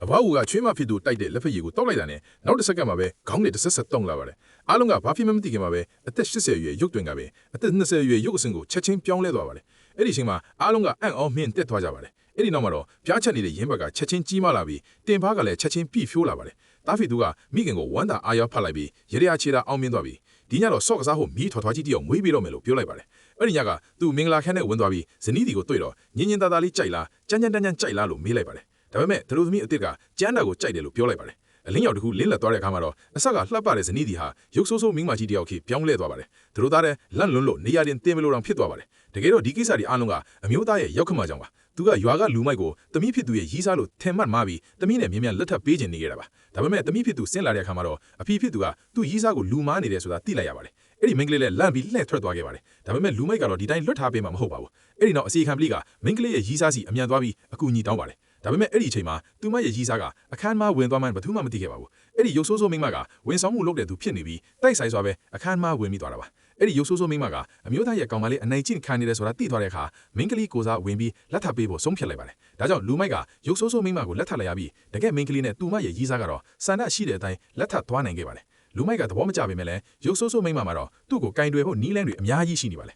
အဘဝကချွေးမဖြစ်သူတိုက်တဲ့လက်ဖက်ရည်ကိုတောက်လိုက်တာနဲ့နောက်တစ်စက္ကန့်မှာပဲခေါင်းနဲ့တစ်ဆက်ဆက်တုံလာပါတယ်အားလုံးကဘာဖြစ်မှမသိခင်မှာပဲအသက်80အရွယ်ရုပ်တွင်ကပဲအသက်20အရွယ်ရုပ်အစင်ကိုချက်ချင်းပြောင်းလဲသွားပါတယ်အဲ့ဒီအချိန်မှာအားလုံးကအံ့ဩမြင့်တက်သွားကြပါတယ်အဲ့ဒီနောက်မှာတော့ပြားချက်နေတဲ့ရင်းဘက်ကချက်ချင်းကြီးမားလာပြီးတင်ဖားကလည်းချက်ချင်းပြည့်ဖြိုးလာပါတယ်တားဖီသူကမိခင်ကိုဝမ်းသာအားရဖတ်လိုက်ပြီးရေရချေတာအောင်မြင်သွားပြီးဒီညတော့ဆော့ကစားဖို့မီးထွာထွာကြီးတယောက်မွေးပြီးတော့မယ်လို့ပြောလိုက်ပါတယ်အဲ့ဒီညကသူမင်္ဂလာခန်းထဲဝင်သွားပြီးဇနီးဒီကိုတွေ့တော့ညင်ညင်သားသားလေးကြိုက်လားကြမ်းကြမ်းတမ်းကြိုက်လားလို့မေးလိုက်ပါတယ်ဒါပေမဲ့သူတို့သမီးအစ်စ်ကကျန်းတာကိုကြိုက်တယ်လို့ပြောလိုက်ပါတယ်အလင်းရောက်တခုလင်းလက်သွားတဲ့အခါမှာတော့အဆက်ကလှပတဲ့ဇနီးဒီဟာရုပ်ဆိုးဆိုးမင်းမကြီးတယောက်ခေပြောင်းလဲသွားပါတယ်သူတို့သားတဲ့လန့်လွန်းလို့နေရာတင်တင်မလို့တောင်ဖြစ်သွားပါတယ်တကယ်တော့ဒီကိစ္စတွေအားလုံးကအမျိုးသားရဲ့ရောက်ခမကြောင့်ပါသူကရွာကလူမိုက်ကိုသမီးဖြစ်သူရဲ့ရီးစားလို့ထင်မှတ်မှားပြီးသမီးနဲ့မြင်မြန်လက်ထပ်ပေးခြင်းနေကြတာပါဒါပေမဲ့သမီးဖြစ်သူဆင်းလာတဲ့အခါမှာတော့အဖေဖြစ်သူကသူ့ရီးစားကိုလူမားနေတယ်ဆိုတာသိလိုက်ရပါတယ်အဲ့ဒီမိန်းကလေးလည်းလန့်ပြီးလှည့်ထွက်သွားခဲ့ပါတယ်ဒါပေမဲ့လူမိုက်ကတော့ဒီတိုင်းလွတ်ထားပေးမှာမဟုတ်ပါဘူးအဲ့ဒီနောက်အစီခံပလိကမိန်းကလေးရဲ့ရီးစားစီအမြန်သွားပြီးအကူအညီတောင်းပါတယ်ဒါပေမဲ့အဲ့ဒီအချိန်မှာသူမရဲ့ရီးစားကအခန်းမှာဝင်သွားမှဘယ်သူမှမသိခဲ့ပါဘူးအဲ့ဒီရုပ်ဆိုးဆိုးမိန်းမကဝင်ဆောင်မှုလုပ်တဲ့သူဖြစ်နေပြီးတိုက်ဆိုင်စွာပဲအခန်းမှာဝင်ပြီးသွားတာပါအဲ့ဒီရုပ်ဆိုးဆိုးမိန်းမကအမျိုးသားရဲ့ကောင်မလေးအနိုင်ကျင့်ခံနေတယ်ဆိုတာသိသွားတဲ့အခါမိန်းကလေးကိုစားဝင်ပြီးလက်ထပ်ပေးဖို့ဆုံးဖြတ်လိုက်ပါတယ်ဒါကြောင့်လူမိုက်ကရုပ်ဆိုးဆိုးမိန်းမကိုလက်ထပ်လိုက်ရပြီးတကယ်မိန်းကလေးနဲ့သူမရဲ့ရီးစားကတော့ဆန္ဒရှိတဲ့အတိုင်းလက်ထပ်သွားနိုင်ခဲ့ပါတယ်လူမိုက်ကသဘောမကျပေမဲ့လည်းရုပ်ဆိုးဆိုးမိန်းမမှာတော့သူ့ကိုကင်တွယ်ဖို့နီးလန်းတွေအများကြီးရှိနေပါလေ